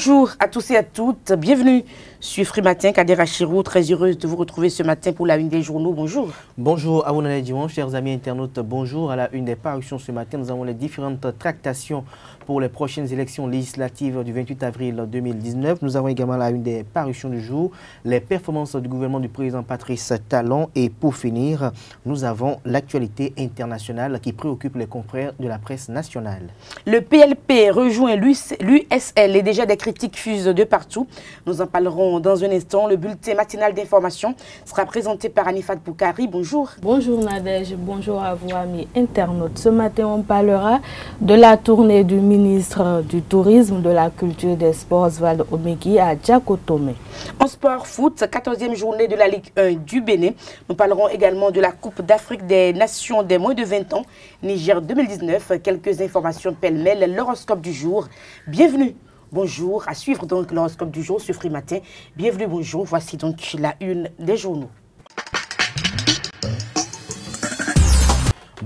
Bonjour à tous et à toutes, bienvenue sur Free Matin. Kadera Chirou, très heureuse de vous retrouver ce matin pour la une des journaux. Bonjour. Bonjour à vous, chers amis internautes. Bonjour à la une des parutions ce matin. Nous avons les différentes tractations pour les prochaines élections législatives du 28 avril 2019. Nous avons également la une des parutions du jour, les performances du gouvernement du président Patrice Talon. Et pour finir, nous avons l'actualité internationale qui préoccupe les confrères de la presse nationale. Le PLP rejoint l'USL et déjà des critiques fusent de partout. Nous en parlerons dans un instant. Le bulletin matinal d'information sera présenté par Anifat Boukari. Bonjour. Bonjour Nadège, bonjour à vous amis internautes. Ce matin, on parlera de la tournée du ministre du Tourisme, de la Culture et des Sports, Oswald Omeki, à Djakotome. En sport foot, 14e journée de la Ligue 1 du Bénin. Nous parlerons également de la Coupe d'Afrique des Nations des moins de 20 ans, Niger 2019. Quelques informations pêle-mêle, l'horoscope du jour. Bienvenue. Bonjour, à suivre donc l'horoscope du jour sur Free Matin. Bienvenue, bonjour. Voici donc la une des journaux.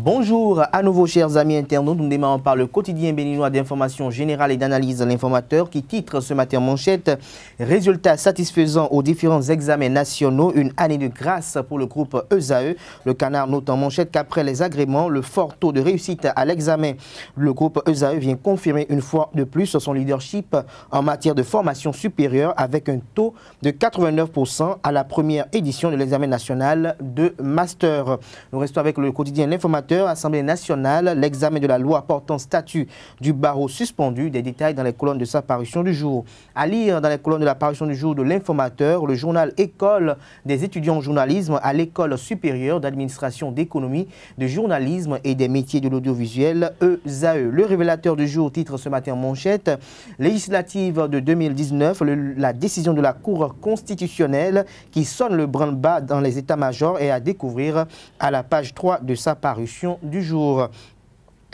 Bonjour à nouveau chers amis internautes, nous démarrons par le quotidien béninois d'information générale et d'analyse L'Informateur qui titre ce matin manchette « Résultats satisfaisants aux différents examens nationaux, une année de grâce pour le groupe ESAE ». Le canard note en manchette qu'après les agréments, le fort taux de réussite à l'examen, le groupe ESAE vient confirmer une fois de plus son leadership en matière de formation supérieure avec un taux de 89% à la première édition de l'examen national de master. Nous restons avec le quotidien L'Informateur. Assemblée nationale, l'examen de la loi portant statut du barreau suspendu, des détails dans les colonnes de sa parution du jour. À lire dans les colonnes de la parution du jour de L'Informateur, le journal École des étudiants en journalisme à l'École supérieure d'administration d'économie, de journalisme et des métiers de l'audiovisuel, ESAE. Le révélateur du jour titre ce matin en manchette, législative de 2019, la décision de la Cour constitutionnelle qui sonne le branle-bas dans les états-majors et à découvrir à la page 3 de sa parution du jour.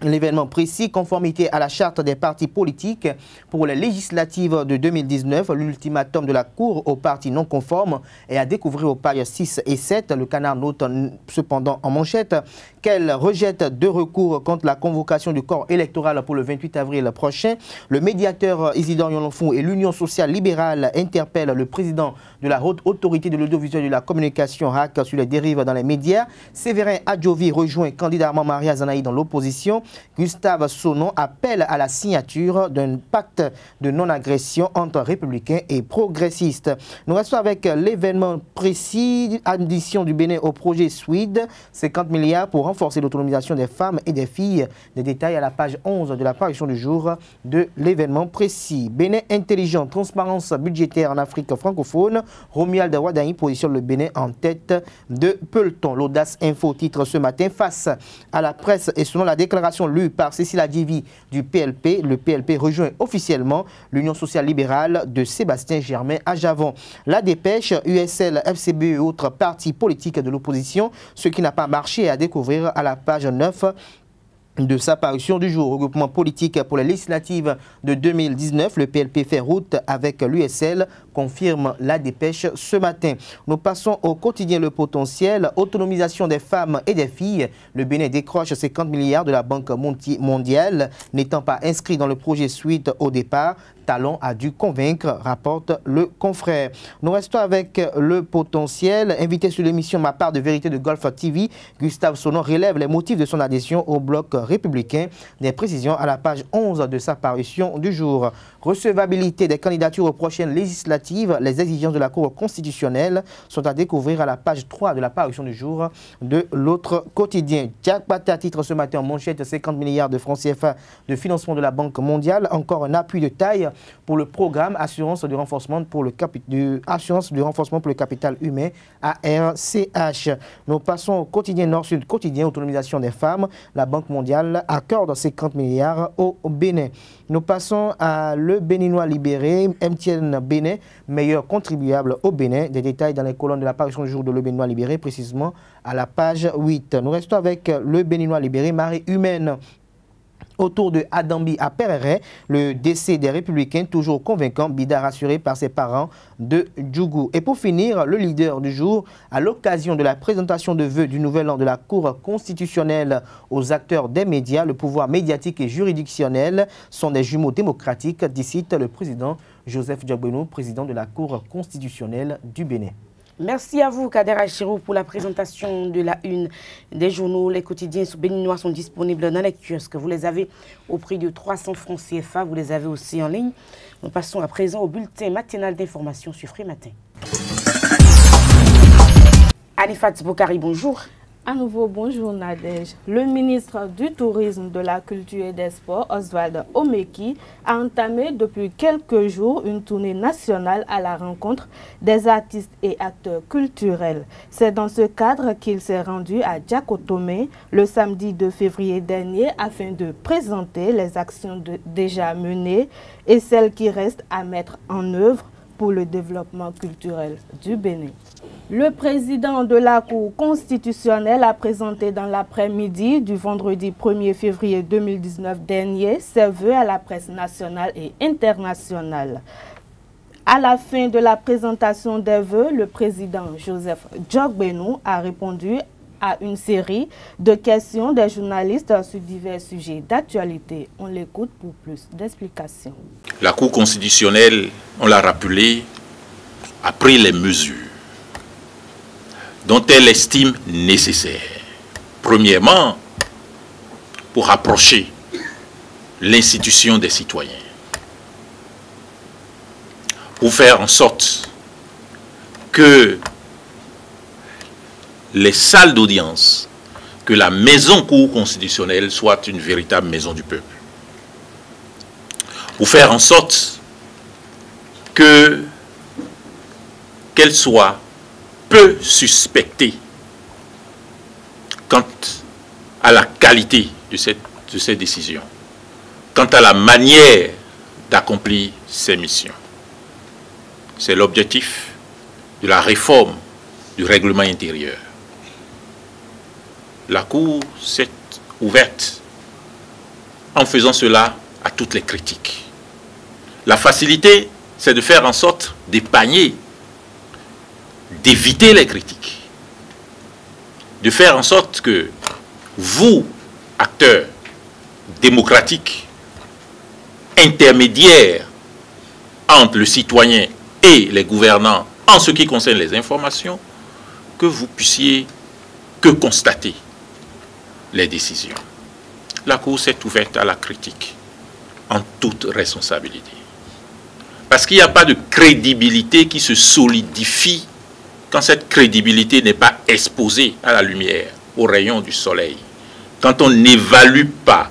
L'événement précis, conformité à la charte des partis politiques pour les législatives de 2019, l'ultimatum de la Cour aux partis non conformes est à découvrir aux pages 6 et 7. Le canard note cependant en manchette qu'elle rejette 2 recours contre la convocation du corps électoral pour le 28 avril prochain. Le médiateur Isidore Yonfou et l'Union sociale libérale interpellent le président de la Haute Autorité de l'audiovisuel et de la communication RAC sur les dérives dans les médias. Séverin Adjovi rejoint candidatement Maria Zanaï dans l'opposition. Gustave Sonon appelle à la signature d'un pacte de non-agression entre républicains et progressistes. Nous restons avec l'événement précis, addition du Bénin au projet SWID, 50 milliards pour renforcer l'autonomisation des femmes et des filles. Des détails à la page 11 de la parution du jour de l'événement précis. Bénin intelligent, transparence budgétaire en Afrique francophone. Romuald Wadaï positionne le Bénin en tête de peloton. L'Audace Info titre ce matin face à la presse et selon la déclaration lue par Cécile Adjevi du PLP, le PLP rejoint officiellement l'Union sociale libérale de Sébastien Germain à Javon. La dépêche, USL, FCBE et autres partis politiques de l'opposition, ce qui n'a pas marché est à découvrir à la page 9 de sa parution du jour. Regroupement politique pour les législatives de 2019, le PLP fait route avec l'USL, confirme la dépêche ce matin. Nous passons au quotidien Le Potentiel, autonomisation des femmes et des filles. Le Bénin décroche 50 milliards de la Banque mondiale, n'étant pas inscrit dans le projet suite au départ. Talon a dû convaincre, rapporte le confrère. Nous restons avec Le Potentiel. Invité sur l'émission Ma part de vérité de Golf TV, Gustave Sonon relève les motifs de son adhésion au bloc républicain. Des précisions à la page 11 de sa parution du jour. Recevabilité des candidatures aux prochaines législatives. Les exigences de la Cour constitutionnelle sont à découvrir à la page 3 de la parution du jour de l'autre quotidien. Jack Pata titre ce matin en manchette 50 milliards de francs CFA de financement de la Banque mondiale. Encore un appui de taille pour le programme Assurance du renforcement pour le capital humain ARCH. Nous passons au quotidien Nord-Sud, quotidien autonomisation des femmes. La Banque mondiale accorde 50 milliards au Bénin. Nous passons à Le Béninois libéré, MTN Bénin, meilleur contribuable au Bénin. Des détails dans les colonnes de la parution du jour de Le Béninois libéré, précisément à la page 8. Nous restons avec Le Béninois libéré, marée humaine. Autour de Adambi à Pereret, le décès des Républicains toujours convaincant, Bida rassuré par ses parents de Djougou. Et pour finir, le leader du jour, à l'occasion de la présentation de vœux du nouvel an de la Cour constitutionnelle aux acteurs des médias, le pouvoir médiatique et juridictionnel sont des jumeaux démocratiques, dit le président Joseph Diogbenou, président de la Cour constitutionnelle du Bénin. Merci à vous, Kader Achirou, pour la présentation de la une des journaux. Les quotidiens béninois sont disponibles dans les kiosques. Vous les avez au prix de 300 francs CFA. Vous les avez aussi en ligne. Nous passons à présent au bulletin matinal d'information sur Free Matin. Anifat Boukari, bonjour. À nouveau, bonjour Nadège. Le ministre du Tourisme, de la Culture et des Sports, Oswald Omeki, a entamé depuis quelques jours une tournée nationale à la rencontre des artistes et acteurs culturels. C'est dans ce cadre qu'il s'est rendu à Djakotome le samedi 2 février dernier afin de présenter les actions déjà menées et celles qui restent à mettre en œuvre pour le développement culturel du Bénin. Le président de la Cour constitutionnelle a présenté dans l'après-midi du vendredi 1er février 2019 dernier ses vœux à la presse nationale et internationale. À la fin de la présentation des vœux, le président Joseph Diogbenou a répondu à une série de questions des journalistes sur divers sujets d'actualité. On l'écoute pour plus d'explications. La Cour constitutionnelle, on l'a rappelé, a pris les mesures dont elle estime nécessaires. Premièrement, pour rapprocher l'institution des citoyens, pour faire en sorte que les salles d'audience, que la maison Cour constitutionnelle soit une véritable maison du peuple. Pour faire en sorte qu'elle soit peu suspectée quant à la qualité de ces décisions, quant à la manière d'accomplir ces missions. C'est l'objectif de la réforme du règlement intérieur. La Cour s'est ouverte en faisant cela à toutes les critiques. La facilité, c'est de faire en sorte d'épargner, d'éviter les critiques, de faire en sorte que vous, acteurs démocratiques, intermédiaires entre le citoyen et les gouvernants en ce qui concerne les informations, que vous puissiez que constater les décisions. La Cour s'est ouverte à la critique en toute responsabilité. Parce qu'il n'y a pas de crédibilité qui se solidifie quand cette crédibilité n'est pas exposée à la lumière, aux rayons du soleil. Quand on n'évalue pas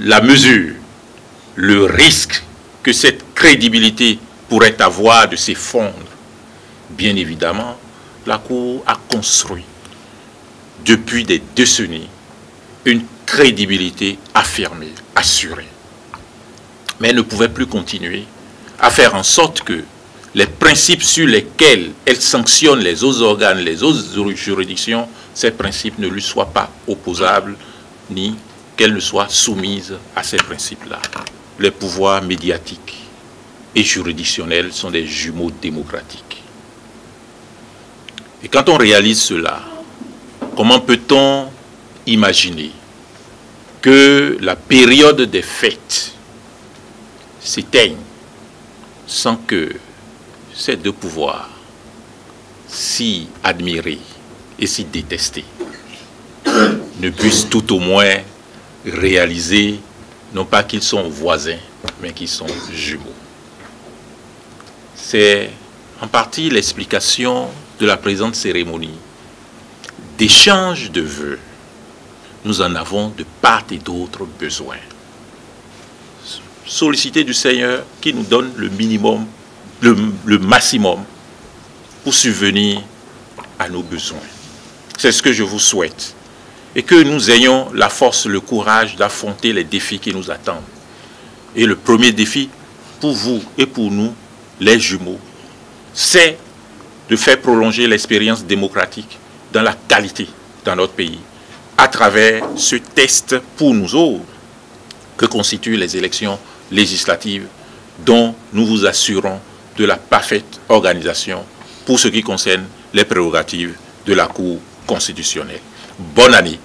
la mesure, le risque que cette crédibilité pourrait avoir de s'effondrer. Bien évidemment, la Cour a construit depuis des décennies une crédibilité affirmée, assurée. Mais elle ne pouvait plus continuer à faire en sorte que les principes sur lesquels elle sanctionne les autres organes, les autres juridictions, ces principes ne lui soient pas opposables, ni qu'elle ne soit soumise à ces principes-là. Les pouvoirs médiatiques et juridictionnels sont des jumeaux démocratiques. Et quand on réalise cela, comment peut-on imaginer que la période des fêtes s'éteigne sans que ces deux pouvoirs, si admirés et si détestés, ne puissent tout au moins réaliser, non pas qu'ils sont voisins, mais qu'ils sont jumeaux. C'est en partie l'explication de la présente cérémonie d'échange de vœux. Nous en avons de part et d'autre besoin. Solliciter du Seigneur qui nous donne le minimum, le maximum pour subvenir à nos besoins. C'est ce que je vous souhaite. Et que nous ayons la force, le courage d'affronter les défis qui nous attendent. Et le premier défi, pour vous et pour nous, les jumeaux, c'est de faire prolonger l'expérience démocratique dans la qualité dans notre pays, à travers ce test pour nous autres que constituent les élections législatives dont nous vous assurons de la parfaite organisation pour ce qui concerne les prérogatives de la Cour constitutionnelle. Bonne année.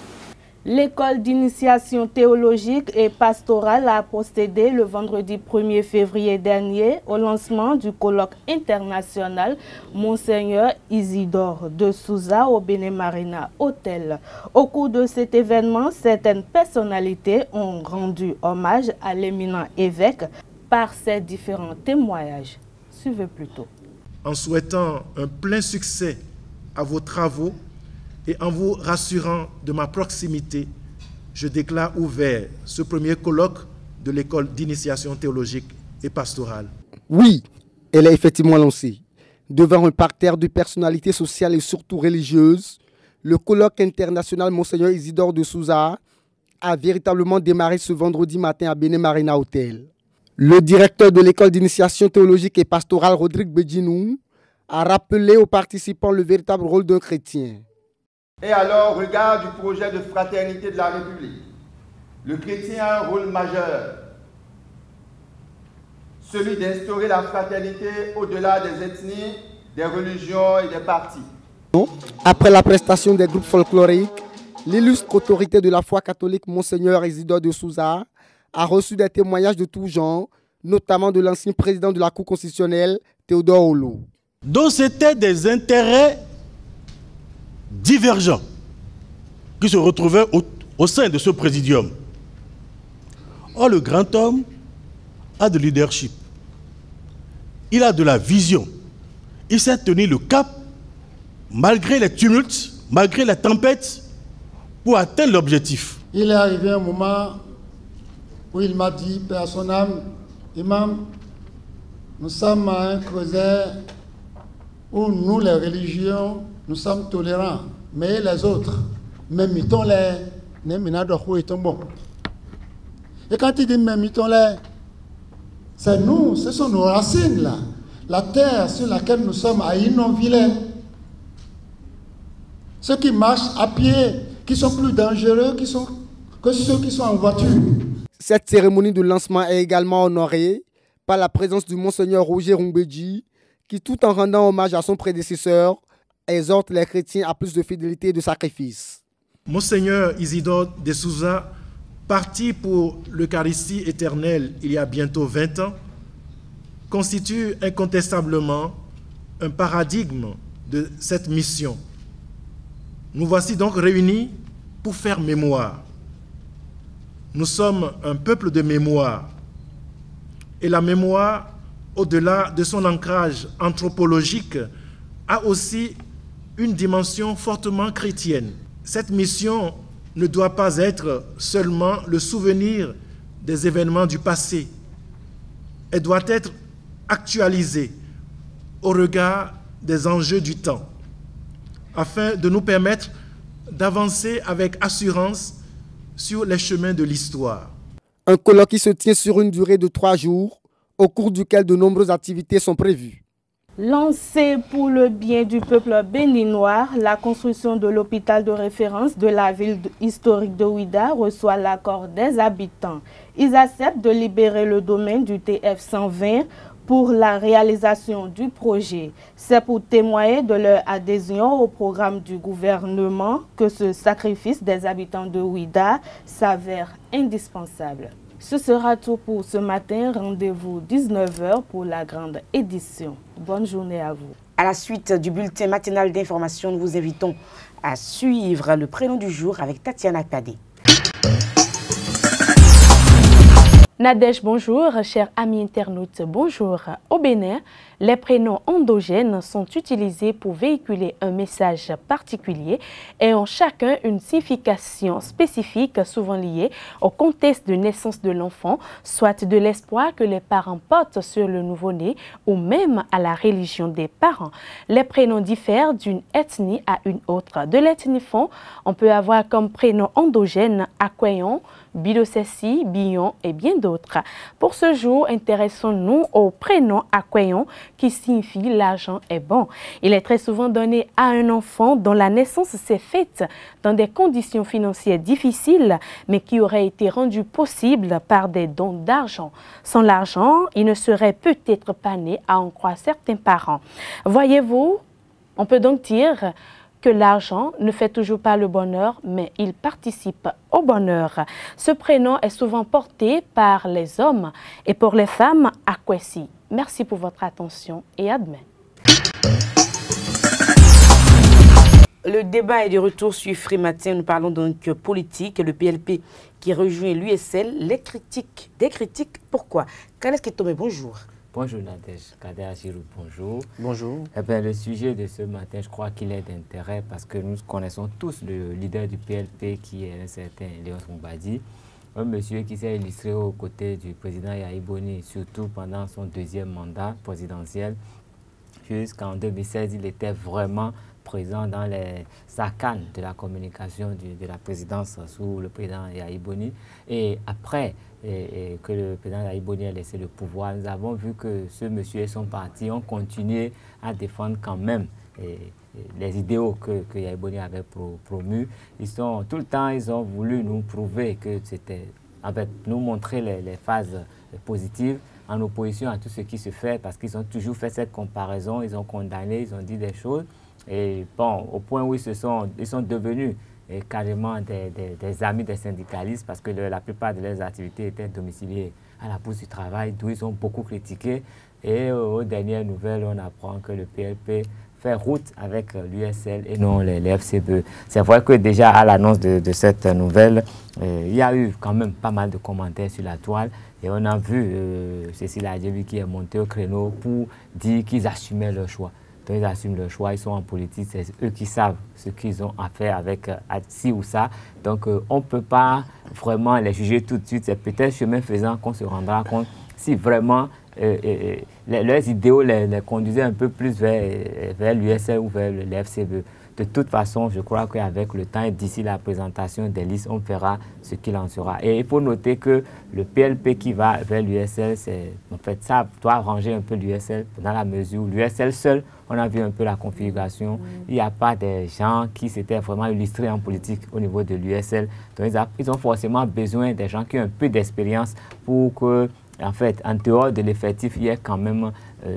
L'école d'initiation théologique et pastorale a procédé le vendredi 1er février dernier au lancement du colloque international Monseigneur Isidore de Souza au Bénin Marina Hôtel. Au cours de cet événement, certaines personnalités ont rendu hommage à l'éminent évêque par ses différents témoignages. Suivez plutôt. En souhaitant un plein succès à vos travaux, et en vous rassurant de ma proximité, je déclare ouvert ce premier colloque de l'école d'initiation théologique et pastorale. Oui, elle est effectivement lancée. Devant un parterre de personnalités sociales et surtout religieuses, le colloque international Monseigneur Isidore de Souza a véritablement démarré ce vendredi matin à Bénin Marina Hôtel. Le directeur de l'école d'initiation théologique et pastorale, Rodrigue Bedjinou, a rappelé aux participants le véritable rôle d'un chrétien. Et alors, au regard du projet de fraternité de la République, le chrétien a un rôle majeur, celui d'instaurer la fraternité au-delà des ethnies, des religions et des partis. Après la prestation des groupes folkloriques, l'illustre autorité de la foi catholique Monseigneur Isidore de Souza a reçu des témoignages de tout genre, notamment de l'ancien président de la Cour constitutionnelle, Théodore Olo. Donc c'était des intérêts divergents qui se retrouvaient au sein de ce présidium. Or, le grand homme a de leadership. Il a de la vision. Il sait tenir le cap malgré les tumultes, malgré les tempêtes, pour atteindre l'objectif. Il est arrivé un moment où il m'a dit, paix à son âme, Imam, nous sommes à un creuset où nous, les religions, nous sommes tolérants, mais les autres, même mettons-les, et quand il dit même mettons-les, c'est nous, ce sont nos racines là, la terre sur laquelle nous sommes à Inonville. Ceux qui marchent à pied, qui sont plus dangereux que ceux qui sont en voiture. Cette cérémonie de lancement est également honorée par la présence du Monseigneur Roger Rumbedji, qui, tout en rendant hommage à son prédécesseur, exhorte les chrétiens à plus de fidélité et de sacrifice. Monseigneur Isidore de Souza, parti pour l'Eucharistie éternelle il y a bientôt 20 ans, constitue incontestablement un paradigme de cette mission. Nous voici donc réunis pour faire mémoire. Nous sommes un peuple de mémoire. Et la mémoire, au-delà de son ancrage anthropologique, a aussi une dimension fortement chrétienne. Cette mission ne doit pas être seulement le souvenir des événements du passé. Elle doit être actualisée au regard des enjeux du temps, afin de nous permettre d'avancer avec assurance sur les chemins de l'histoire. Un colloque qui se tient sur une durée de 3 jours, au cours duquel de nombreuses activités sont prévues. Lancé pour le bien du peuple béninois, la construction de l'hôpital de référence de la ville historique de Ouidah reçoit l'accord des habitants. Ils acceptent de libérer le domaine du TF 120 pour la réalisation du projet. C'est pour témoigner de leur adhésion au programme du gouvernement que ce sacrifice des habitants de Ouidah s'avère indispensable. Ce sera tout pour ce matin. Rendez-vous 19h pour la grande édition. Bonne journée à vous. À la suite du bulletin matinal d'information, nous vous invitons à suivre le prénom du jour avec Tatiana Kadé. Nadège, bonjour. Chers amis internautes, bonjour. Au Bénin, les prénoms endogènes sont utilisés pour véhiculer un message particulier et ont chacun une signification spécifique souvent liée au contexte de naissance de l'enfant, soit de l'espoir que les parents portent sur le nouveau-né ou même à la religion des parents. Les prénoms diffèrent d'une ethnie à une autre. De l'ethnie Fon, on peut avoir comme prénom endogène Akwayon, Bidosessi, Bion et bien d'autres. Pour ce jour, intéressons-nous au prénom Akwayon qui signifie l'argent est bon. Il est très souvent donné à un enfant dont la naissance s'est faite dans des conditions financières difficiles mais qui auraient été rendues possibles par des dons d'argent. Sans l'argent, il ne serait peut-être pas né, à en croire certains parents. Voyez-vous, on peut donc dire que l'argent ne fait toujours pas le bonheur, mais il participe au bonheur. Ce prénom est souvent porté par les hommes et pour les femmes, Akwesi. Merci pour votre attention et à demain. Le débat est de retour sur Free Matin. Nous parlons donc politique. Le PLP qui rejoint l'USL. Des critiques, pourquoi? Kales Kitome, bonjour. Bonjour Nadège, Kader Achirou, bonjour. Bonjour. Eh bien, le sujet de ce matin, je crois qu'il est d'intérêt parce que nous connaissons tous le leader du PLP qui est un certain Léon Mbadi, un monsieur qui s'est illustré aux côtés du président Yahi Boni, surtout pendant son deuxième mandat présidentiel. Jusqu'en 2016, il était vraiment présent dans les arcanes de la communication de la présidence sous le président Yahi Boni. Et après que le président Yahi Boni a laissé le pouvoir, nous avons vu que ce monsieur et son parti ont continué à défendre quand même les idéaux que Yahi Boni avait promus. Tout le temps, ils ont voulu nous prouver que c'était, en fait, nous montrer les phases positives en opposition à tout ce qui se fait, parce qu'ils ont toujours fait cette comparaison, ils ont condamné, ils ont dit des choses. Et bon, au point où ils sont devenus carrément des amis des syndicalistes, parce que la plupart de leurs activités étaient domiciliées à la Bourse du Travail, d'où ils ont beaucoup critiqué. Et aux dernières nouvelles, on apprend que le PLP fait route avec l'USL et non les FCBE. C'est vrai que déjà à l'annonce de cette nouvelle, il y a eu quand même pas mal de commentaires sur la toile. Et on a vu Cécile Adjebi qui est montée au créneau pour dire qu'ils assumaient leur choix. Donc, ils assument leur choix, ils sont en politique, c'est eux qui savent ce qu'ils ont à faire avec ci ou ça. Donc, on ne peut pas vraiment les juger tout de suite. C'est peut-être chemin faisant qu'on se rendra compte si vraiment leurs idéaux les conduisaient un peu plus vers l'USL ou vers le FCBE. De toute façon, je crois qu'avec le temps et d'ici la présentation des listes, on verra ce qu'il en sera. Et il faut noter que le PLP qui va vers l'USL, en fait, ça doit arranger un peu l'USL dans la mesure où l'USL seul, on a vu un peu la configuration. Il n'y a pas des gens qui s'étaient vraiment illustrés en politique au niveau de l'USL. Donc, ils ont forcément besoin des gens qui ont un peu d'expérience pour que, en fait, en dehors de l'effectif, il y ait quand même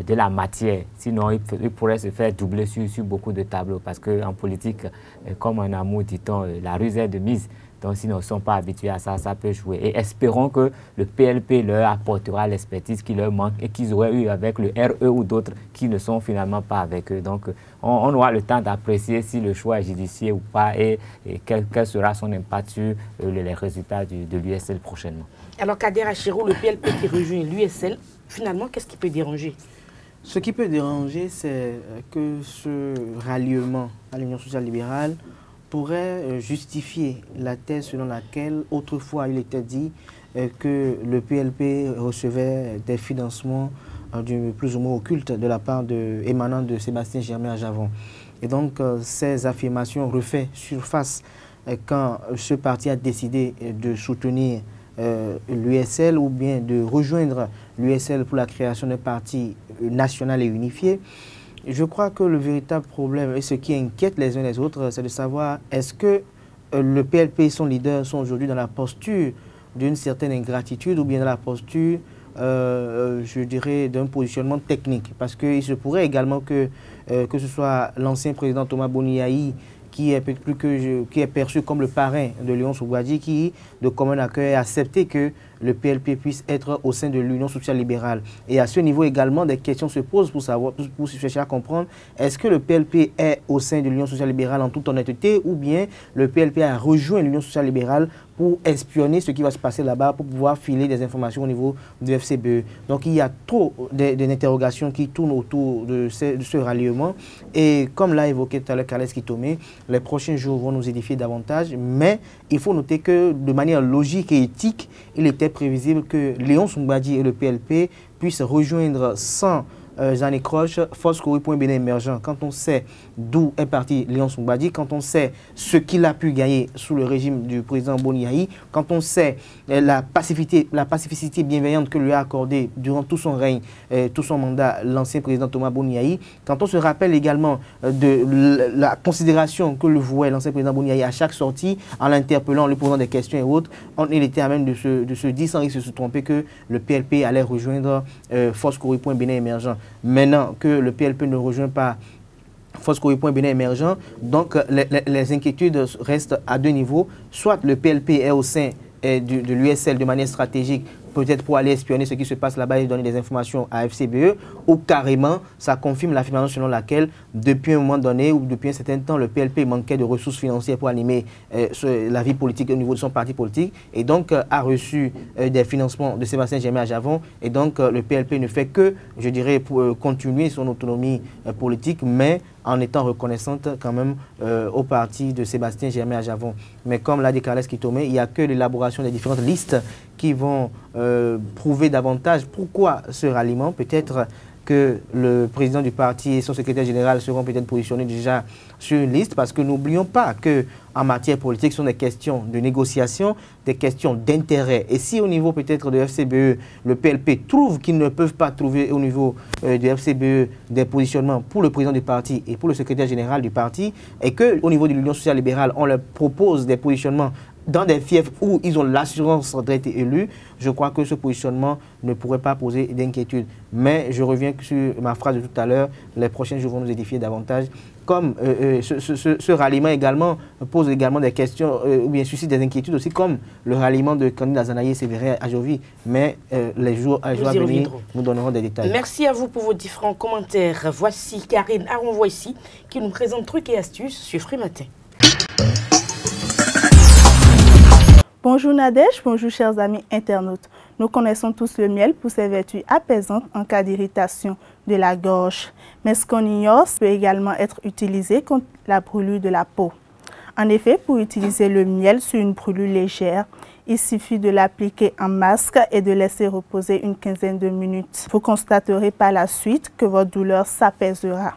de la matière. Sinon, il pourrait se faire doubler sur beaucoup de tableaux. Parce qu'en politique, comme en amour, dit-on, la ruse est de mise. Donc, s'ils ne sont pas habitués à ça, ça peut jouer. Et espérons que le PLP leur apportera l'expertise qui leur manque et qu'ils auraient eu avec le RE ou d'autres qui ne sont finalement pas avec eux. Donc, on aura le temps d'apprécier si le choix est judiciaire ou pas et quel sera son impact sur les résultats de l'USL prochainement. Alors, Kader Achirou, le PLP qui rejoint l'USL, finalement, qu'est-ce qui peut déranger? Ce qui peut déranger, c'est que ce ralliement à l'Union sociale libérale pourrait justifier la thèse selon laquelle autrefois il était dit que le PLP recevait des financements plus ou moins occultes de la part émanant de Sébastien Germain à Javon. Et donc ces affirmations refait surface quand ce parti a décidé de soutenir l'USL ou bien de rejoindre l'USL pour la création d'un parti national et unifié. Je crois que le véritable problème et ce qui inquiète les uns les autres, c'est de savoir est-ce que le PLP et son leader sont aujourd'hui dans la posture d'une certaine ingratitude ou bien dans la posture, je dirais, d'un positionnement technique. Parce qu'il se pourrait également que ce soit l'ancien président Thomas Boni qui est perçu comme le parrain de Léon Mbadi, qui, de commun accueil, a accepté que le PLP puisse être au sein de l'Union sociale libérale. Et à ce niveau également, des questions se posent pour chercher à comprendre, est-ce que le PLP est au sein de l'Union sociale libérale en toute honnêteté ou bien le PLP a rejoint l'Union sociale libérale pour espionner ce qui va se passer là-bas, pour pouvoir filer des informations au niveau du FCBE. Donc il y a trop d'interrogations qui tournent autour de ce ralliement. Et comme l'a évoqué tout à l'heure Kales Kitome, les prochains jours vont nous édifier davantage. Mais il faut noter que de manière logique et éthique, il était prévisible que Léon Mbadi et le PLP puissent rejoindre sans anicroche Force Bénin émergent. Quand on sait d'où est parti Léon Mbadi, quand on sait ce qu'il a pu gagner sous le régime du président Boni, quand on sait la pacificité bienveillante que lui a accordée durant tout son règne, tout son mandat, l'ancien président Thomas Boni, quand on se rappelle également de la considération que le vouait l'ancien président Boni à chaque sortie, en l'interpellant, lui posant des questions et autres, il était à même de se dire sans risque de se tromper que le PLP allait rejoindre Force Bénin émergent. Maintenant que le PLP ne rejoint pas Fosco-Point Bénin émergent. Donc les inquiétudes restent à deux niveaux. Soit le PLP est au sein de l'USL de manière stratégique, peut-être pour aller espionner ce qui se passe là-bas et donner des informations à FCBE, ou carrément, ça confirme l'affirmation selon laquelle, depuis un moment donné ou depuis un certain temps, le PLP manquait de ressources financières pour animer la vie politique au niveau de son parti politique, et donc a reçu des financements de Sébastien Germain-Ajavon, et donc le PLP ne fait que, je dirais, pour continuer son autonomie politique, mais en étant reconnaissante quand même au parti de Sébastien Germain-Ajavon. Mais comme l'a dit Carles Kitomé, il n'y a que l'élaboration des différentes listes qui vont prouver davantage pourquoi ce ralliement. Peut-être que le président du parti et son secrétaire général seront peut-être positionnés déjà sur une liste, parce que n'oublions pas qu'en matière politique, ce sont des questions de négociation, des questions d'intérêt. Et si au niveau peut-être de FCBE, le PLP trouve qu'ils ne peuvent pas trouver au niveau de FCBE des positionnements pour le président du parti et pour le secrétaire général du parti, et qu'au niveau de l'Union sociale libérale, on leur propose des positionnements dans des fiefs où ils ont l'assurance d'être élus, je crois que ce positionnement ne pourrait pas poser d'inquiétude. Mais je reviens sur ma phrase de tout à l'heure, les prochains jours vont nous édifier davantage. Comme ce ralliement également pose également des questions, ou bien suscite des inquiétudes aussi, comme le ralliement de candidat Zanaïe Sévérin à Jovi. Mais les jours à venir, nous donnerons des détails. Merci à vous pour vos différents commentaires. Voici Karine Aronvoici qui nous présente trucs et astuces sur Free Matin. Bonjour Nadège, bonjour chers amis internautes. Nous connaissons tous le miel pour ses vertus apaisantes en cas d'irritation de la gorge. Mais ce qu'on ignore peut également être utilisé contre la brûlure de la peau. En effet, pour utiliser le miel sur une brûlure légère, il suffit de l'appliquer en masque et de laisser reposer une quinzaine de minutes. Vous constaterez par la suite que votre douleur s'apaisera.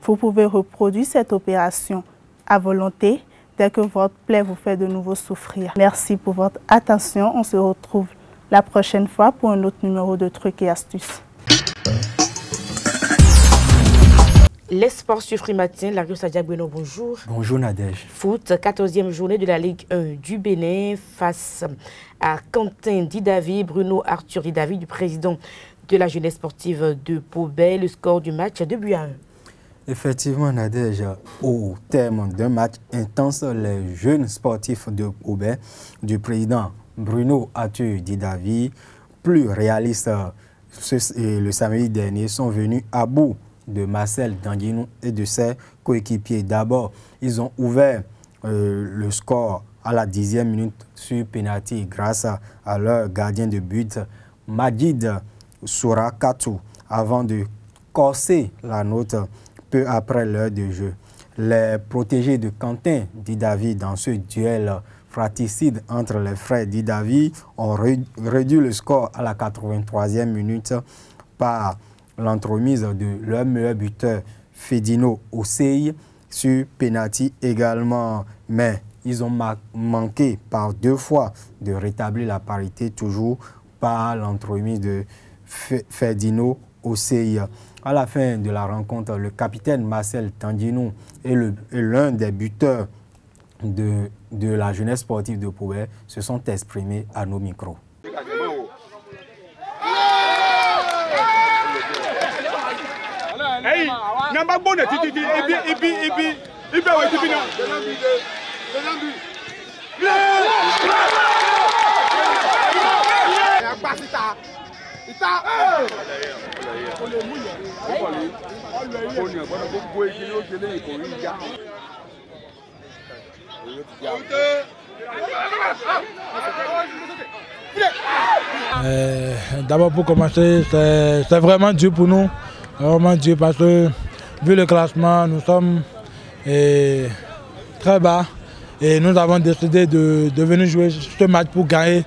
Vous pouvez reproduire cette opération à volonté dès que votre plaie vous fait de nouveau souffrir. Merci pour votre attention. On se retrouve la prochaine fois pour un autre numéro de trucs et astuces. Les sports sur Free Matin, Lario Sadia Bueno, bonjour. Bonjour Nadège. Foot, 14e journée de la Ligue 1 du Bénin face à Quentin Didavi, Bruno Arthur Didavi, du président de la jeunesse sportive de Pobet. Le score du match, 2-1. Effectivement, Nadège, au terme d'un match intense, les jeunes sportifs de Pobet, du président Bruno Arthur Didavi, plus réalistes le samedi dernier, sont venus à bout de Marcel Danguinou et de ses coéquipiers. D'abord, ils ont ouvert le score à la 10e minute sur penalty grâce à leur gardien de but, Majid Sourakatou, avant de corser la note peu après l'heure de jeu. Les protégés de Quentin Didavi dans ce duel fratricide entre les frères Didavi ont réduit le score à la 83e minute par l'entremise de leur meilleur buteur Fedino Osei sur penalty également. Mais ils ont manqué par 2 fois de rétablir la parité, toujours par l'entremise de Fedino Osei. À la fin de la rencontre, le capitaine Marcel Danguinou et l'un des buteurs de la jeunesse sportive de Pobet se sont exprimés à nos micros. D'abord pour commencer, c'est vraiment dur pour nous, vraiment dur parce que vu le classement, nous sommes très bas et nous avons décidé de venir jouer ce match pour gagner.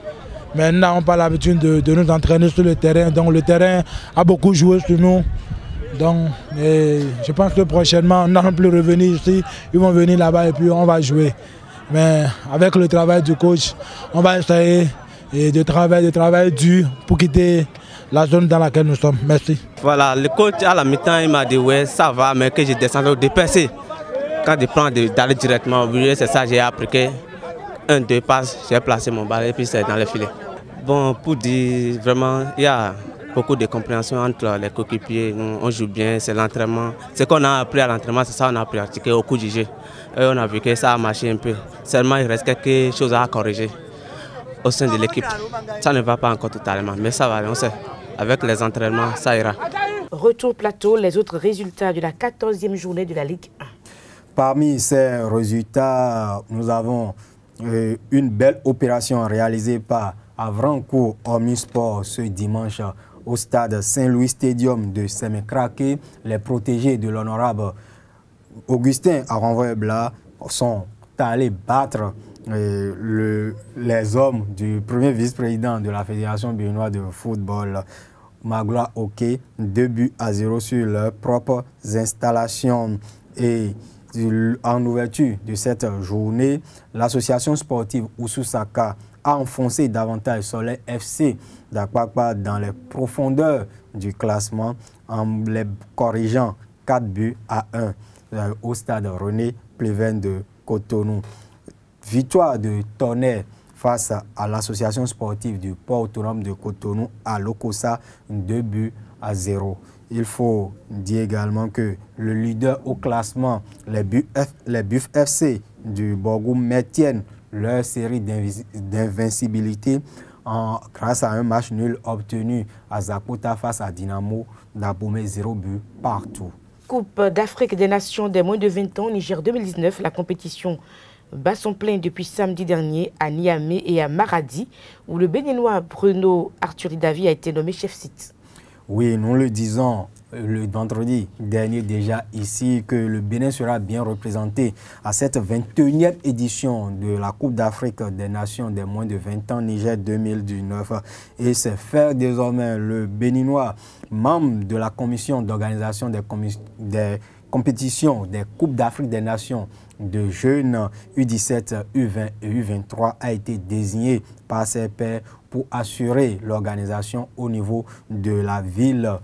Mais nous n'avons pas l'habitude de nous entraîner sur le terrain, donc le terrain a beaucoup joué sur nous. Donc je pense que prochainement, nous n'allons plus revenir ici, ils vont venir là-bas et puis on va jouer. Mais avec le travail du coach, on va essayer de travailler dur pour quitter la zone dans laquelle nous sommes. Merci. Voilà, le coach à la mi-temps, il m'a dit ouais, ça va, mais que je descends de percer. Quand je prends d'aller directement au but, c'est ça, j'ai appliqué 1-2 passes, j'ai placé mon ballon et puis c'est dans le filet. Bon, pour dire vraiment, il y a beaucoup de compréhension entre les coéquipiers. On joue bien, c'est l'entraînement. Ce qu'on a appris à l'entraînement, c'est ça qu'on a pratiqué au cours du jeu. Et on a vu que ça a marché un peu. Seulement, il reste quelque chose à corriger au sein de l'équipe. Ça ne va pas encore totalement, mais ça va, on sait. Avec les entraînements, ça ira. Retour plateau, les autres résultats de la 14e journée de la Ligue 1. Parmi ces résultats, nous avons une belle opération réalisée par Avrancourt Omnisport ce dimanche au stade Saint-Louis Stadium de Sémécraqué. Les protégés de l'honorable Augustin Aranvoy-Bla sont allés battre les hommes du premier vice-président de la Fédération béninoise de football, Magloire Oké, 2-0 sur leurs propres installations. Et en ouverture de cette journée, l'association sportive Oussoussaka a enfoncé davantage Soleil FC d'Akpakpa dans les profondeurs du classement en les corrigeant 4-1 au stade René Pleven de Cotonou. Victoire de Tonnerre face à l'association sportive du port autonome de Cotonou à Lokossa, 2-0. Il faut dire également que le leader au classement, les Buff FC du Borgou, maintiennent leur série d'invincibilité grâce à un match nul obtenu à Zakota face à Dynamo d'Abomey, 0 but partout. Coupe d'Afrique des Nations des moins de 20 ans, Niger 2019, la compétition bat son plein depuis samedi dernier à Niamey et à Maradi, où le Béninois Bruno Arthuri-Davi a été nommé chef site. Oui, nous le disons le vendredi dernier déjà ici que le Bénin sera bien représenté à cette 21e édition de la Coupe d'Afrique des Nations des moins de 20 ans Niger 2019. Et c'est faire désormais le Béninois, membre de la commission d'organisation des compétitions des Coupes d'Afrique des Nations de jeunes U17, U20 et U23 a été désigné par ses pairs pour assurer l'organisation au niveau de la ville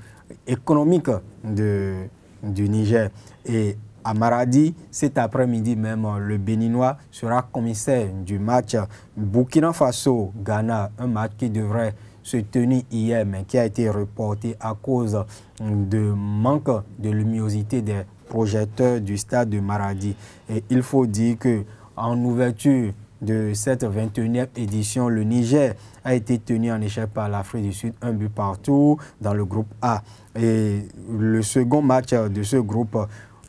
économique du Niger. Et à Maradi, cet après-midi même, le Béninois sera commissaire du match Burkina Faso-Ghana, un match qui devrait se tenir hier, mais qui a été reporté à cause de manque de luminosité des projecteurs du stade de Maradi. Et il faut dire qu'en ouverture de cette 21e édition, le Niger a été tenu en échec par l'Afrique du Sud, 1 but partout dans le groupe A. Et le second match de ce groupe,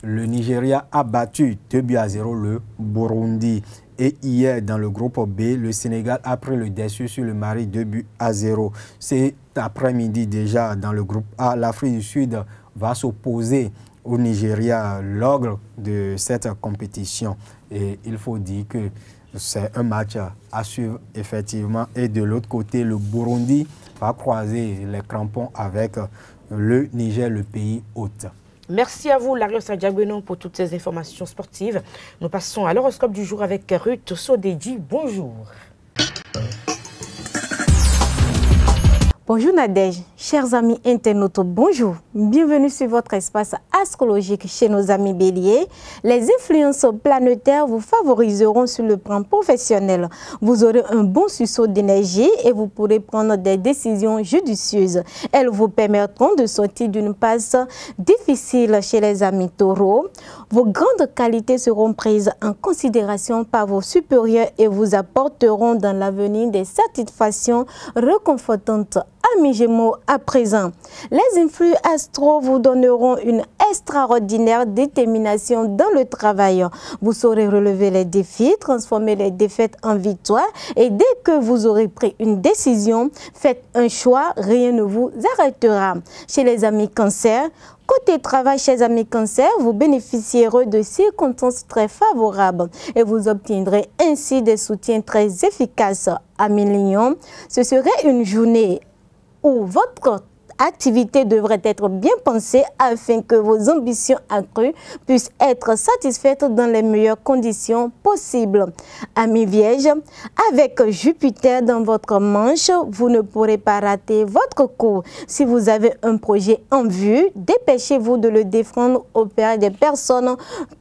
le Nigeria a battu 2-0 le Burundi. Et hier, dans le groupe B, le Sénégal a pris le dessus sur le Mali, 2-0. Cet après-midi déjà, dans le groupe A, l'Afrique du Sud va s'opposer au Nigeria lors de cette compétition. Et il faut dire que c'est un match à suivre effectivement. Et de l'autre côté, le Burundi va croiser les crampons avec le Niger, le pays hôte. Merci à vous, Larios Adjagbenon, pour toutes ces informations sportives. Nous passons à l'horoscope du jour avec Ruth Sodedji. Bonjour. Bonjour Nadège, chers amis internautes, bonjour. Bienvenue sur votre espace astrologique chez nos amis béliers. Les influences planétaires vous favoriseront sur le plan professionnel. Vous aurez un bon sursaut d'énergie et vous pourrez prendre des décisions judicieuses. Elles vous permettront de sortir d'une passe difficile chez les amis taureaux. Vos grandes qualités seront prises en considération par vos supérieurs et vous apporteront dans l'avenir des satisfactions réconfortantes. Amis Gémeaux, à présent, les influx astro vous donneront une extraordinaire détermination dans le travail. Vous saurez relever les défis, transformer les défaites en victoires et dès que vous aurez pris une décision, faites un choix, rien ne vous arrêtera. Chez les amis Cancer, côté travail, chez amis Cancer, vous bénéficierez de circonstances très favorables et vous obtiendrez ainsi des soutiens très efficaces. Amis Lion, ce serait une journée où votre activité devrait être bien pensée afin que vos ambitions accrues puissent être satisfaites dans les meilleures conditions possibles. Amis Vierge, avec Jupiter dans votre manche, vous ne pourrez pas rater votre coup. Si vous avez un projet en vue, dépêchez-vous de le défendre auprès des personnes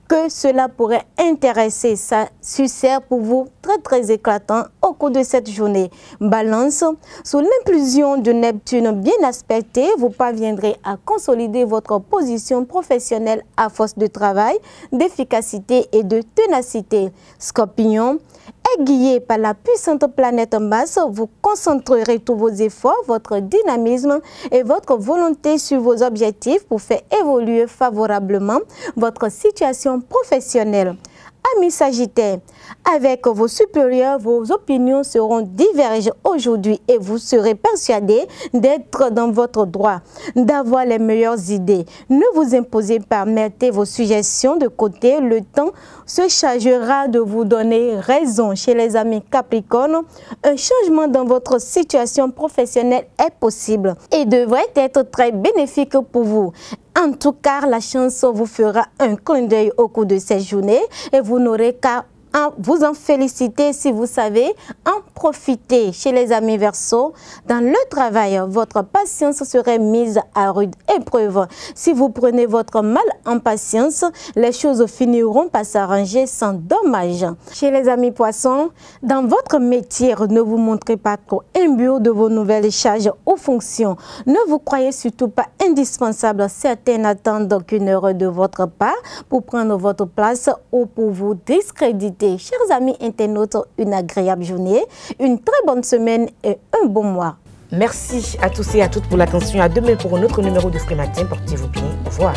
que cela pourrait intéresser. Ça succède pour vous très éclatant au cours de cette journée. Balance, sous l'impulsion de Neptune bien aspectée, vous parviendrez à consolider votre position professionnelle à force de travail, d'efficacité et de ténacité. Scorpion, aiguillé par la puissante planète Mars, vous concentrerez tous vos efforts, votre dynamisme et votre volonté sur vos objectifs pour faire évoluer favorablement votre situation professionnelle. Amis Sagittaires, avec vos supérieurs, vos opinions seront divergentes aujourd'hui et vous serez persuadés d'être dans votre droit, d'avoir les meilleures idées. Ne vous imposez pas, mettez vos suggestions de côté. Le temps se chargera de vous donner raison. Chez les amis Capricorne, un changement dans votre situation professionnelle est possible et devrait être très bénéfique pour vous. En tout cas, la chance vous fera un clin d'œil au cours de cette journée et vous n'aurez qu'à vous en féliciter si vous savez en profiter. Chez les amis Verseaux, dans le travail, votre patience serait mise à rude épreuve. Si vous prenez votre mal en patience, les choses finiront par s'arranger sans dommage. Chez les amis Poissons, dans votre métier, ne vous montrez pas trop imbu de vos nouvelles charges ou fonctions. Ne vous croyez surtout pas indispensable. Certains n'attendent qu'une heure de votre part pour prendre votre place ou pour vous discréditer. Chers amis internautes, une agréable journée, une très bonne semaine et un bon mois. Merci à tous et à toutes pour l'attention. À demain pour un autre numéro de Frais Matin. Portez-vous bien. Au revoir.